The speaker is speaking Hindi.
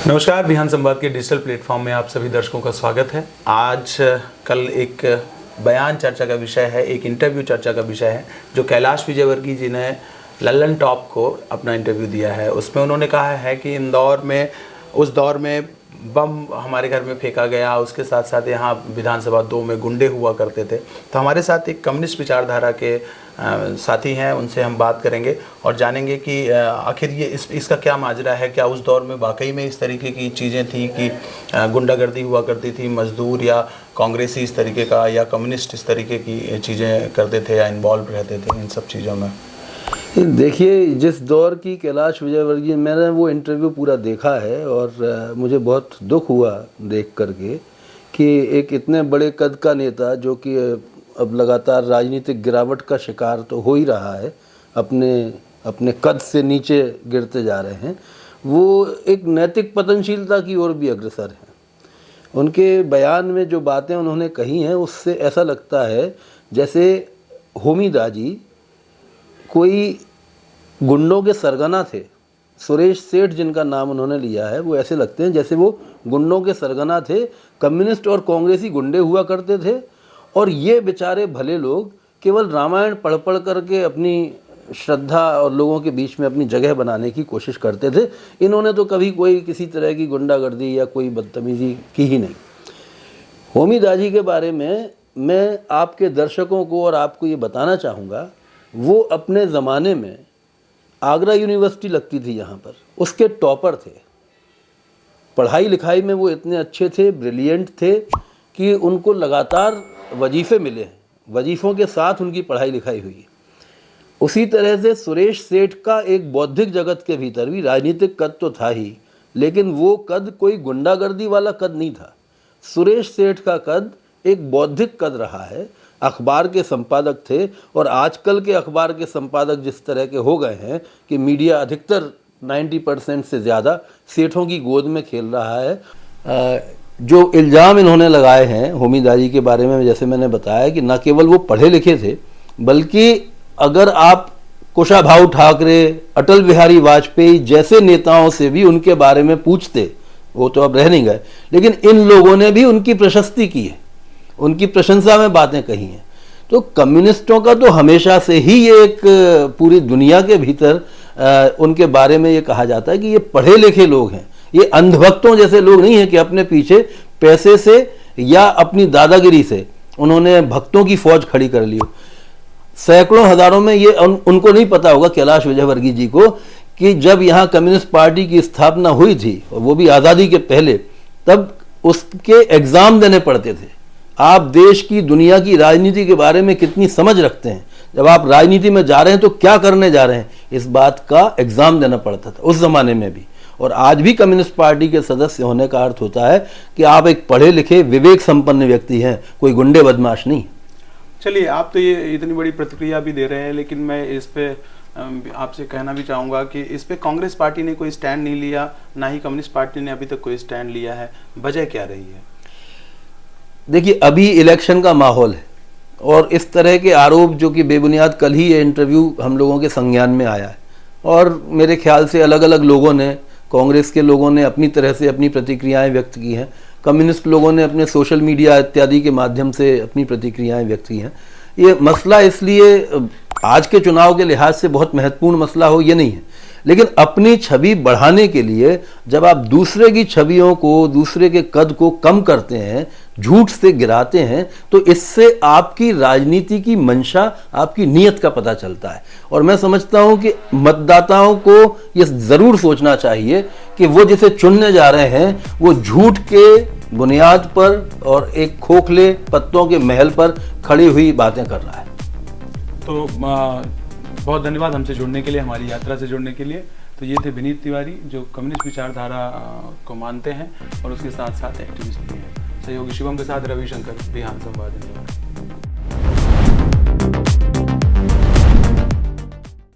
नमस्कार, बिहान संवाद के डिजिटल प्लेटफॉर्म में आप सभी दर्शकों का स्वागत है। आज कल एक बयान चर्चा का विषय है, एक इंटरव्यू चर्चा का विषय है जो कैलाश विजयवर्गीय जी ने लल्लन टॉप को अपना इंटरव्यू दिया है। उसमें उन्होंने कहा है कि इंदौर में उस दौर में बम हमारे घर में फेंका गया, उसके साथ साथ यहाँ विधानसभा 2 में गुंडे हुआ करते थे। तो हमारे साथ एक कम्युनिस्ट विचारधारा के साथी हैं, उनसे हम बात करेंगे और जानेंगे कि आखिर ये इसका क्या माजरा है। क्या उस दौर में वाकई में इस तरीके की चीज़ें थी कि गुंडागर्दी हुआ करती थी, मजदूर या कांग्रेसी इस तरीके का या कम्युनिस्ट इस तरीके की चीज़ें करते थे या इन्वॉल्व रहते थे इन सब चीज़ों में। देखिए, जिस दौर की कैलाश विजयवर्गीय, मैंने वो इंटरव्यू पूरा देखा है और मुझे बहुत दुख हुआ देख करके कि एक इतने बड़े कद का नेता जो कि अब लगातार राजनीतिक गिरावट का शिकार तो हो ही रहा है, अपने कद से नीचे गिरते जा रहे हैं, वो एक नैतिक पतनशीलता की ओर भी अग्रसर हैं। उनके बयान में जो बातें उन्होंने कही हैं उससे ऐसा लगता है जैसे होमी दाजी कोई गुंडों के सरगना थे। सुरेश सेठ जिनका नाम उन्होंने लिया है वो ऐसे लगते हैं जैसे वो गुंडों के सरगना थे। कम्युनिस्ट और कांग्रेसी गुंडे हुआ करते थे और ये बेचारे भले लोग केवल रामायण पढ़ पढ़ करके अपनी श्रद्धा और लोगों के बीच में अपनी जगह बनाने की कोशिश करते थे। इन्होंने तो कभी कोई किसी तरह की गुंडागर्दी या कोई बदतमीज़ी की ही नहीं। होमी दाजी के बारे में मैं आपके दर्शकों को और आपको ये बताना चाहूँगा, वो अपने ज़माने में आगरा यूनिवर्सिटी लगती थी यहाँ पर, उसके टॉपर थे। पढ़ाई लिखाई में वो इतने अच्छे थे, ब्रिलियंट थे कि उनको लगातार वजीफ़े मिले हैं, वजीफ़ों के साथ उनकी पढ़ाई लिखाई हुई। उसी तरह से सुरेश सेठ का एक बौद्धिक जगत के भीतर भी राजनीतिक कद तो था ही, लेकिन वो कद कोई गुंडागर्दी वाला कद नहीं था। सुरेश सेठ का कद एक बौद्धिक कद रहा है। अखबार के संपादक थे और आजकल के अखबार के संपादक जिस तरह के हो गए हैं कि मीडिया अधिकतर 90% से ज़्यादा सेठों की गोद में खेल रहा है। जो इल्ज़ाम इन्होंने लगाए हैं होमी दाजी के बारे में, जैसे मैंने बताया कि न केवल वो पढ़े लिखे थे, बल्कि अगर आप कुशाभाऊ ठाकरे, अटल बिहारी वाजपेयी जैसे नेताओं से भी उनके बारे में पूछते, वो तो अब रह नहीं गए, लेकिन इन लोगों ने भी उनकी प्रशस्ति की है, उनकी प्रशंसा में बातें कही हैं। तो कम्युनिस्टों का तो हमेशा से ही ये एक पूरी दुनिया के भीतर उनके बारे में ये कहा जाता है कि ये पढ़े लिखे लोग हैं, ये अंधभक्तों जैसे लोग नहीं हैं कि अपने पीछे पैसे से या अपनी दादागिरी से उन्होंने भक्तों की फौज खड़ी कर ली हो। सैकड़ों हजारों में ये उनको नहीं पता होगा कैलाश विजयवर्गीय जी को कि जब यहाँ कम्युनिस्ट पार्टी की स्थापना हुई थी, और वो भी आज़ादी के पहले, तब उसके एग्ज़ाम देने पड़ते थे। आप देश की, दुनिया की राजनीति के बारे में कितनी समझ रखते हैं, जब आप राजनीति में जा रहे हैं तो क्या करने जा रहे हैं, इस बात का एग्ज़ाम देना पड़ता था उस ज़माने में भी। और आज भी कम्युनिस्ट पार्टी के सदस्य होने का अर्थ होता है कि आप एक पढ़े लिखे विवेक संपन्न व्यक्ति हैं, कोई गुंडे बदमाश नहीं। चलिए, आप तो ये इतनी बड़ी प्रतिक्रिया भी दे रहे हैं, लेकिन मैं इस पे आपसे कहना भी चाहूँगा कि इस पे कांग्रेस पार्टी ने कोई स्टैंड नहीं लिया, ना ही कम्युनिस्ट पार्टी ने अभी तक कोई स्टैंड लिया है। वजह क्या रही है? देखिए, अभी इलेक्शन का माहौल है और इस तरह के आरोप जो कि बेबुनियाद, कल ही ये इंटरव्यू हम लोगों के संज्ञान में आया है और मेरे ख्याल से अलग अलग लोगों ने, कांग्रेस के लोगों ने अपनी तरह से अपनी प्रतिक्रियाएं व्यक्त की हैं, कम्युनिस्ट लोगों ने अपने सोशल मीडिया इत्यादि के माध्यम से अपनी प्रतिक्रियाएं व्यक्त की हैं। ये मसला इसलिए आज के चुनाव के लिहाज से बहुत महत्वपूर्ण मसला हो ये नहीं है, लेकिन अपनी छवि बढ़ाने के लिए जब आप दूसरे की छवियों को, दूसरे के कद को कम करते हैं, झूठ से गिराते हैं, तो इससे आपकी राजनीति की मंशा, आपकी नीयत का पता चलता है। और मैं समझता हूं कि मतदाताओं को ये ज़रूर सोचना चाहिए कि वो जिसे चुनने जा रहे हैं वो झूठ के बुनियाद पर और एक खोखले पत्तों के महल पर खड़ी हुई बातें कर रहा है। तो बहुत धन्यवाद हमसे जुड़ने के लिए, हमारी यात्रा से जुड़ने के लिए। तो ये थे विनीत तिवारी, जो कम्युनिस्ट विचारधारा को मानते हैं और उसके साथ साथ एक्टिविस्ट भी हैं। सहयोगी शिवम के साथ रविशंकर, बिहान संवाद।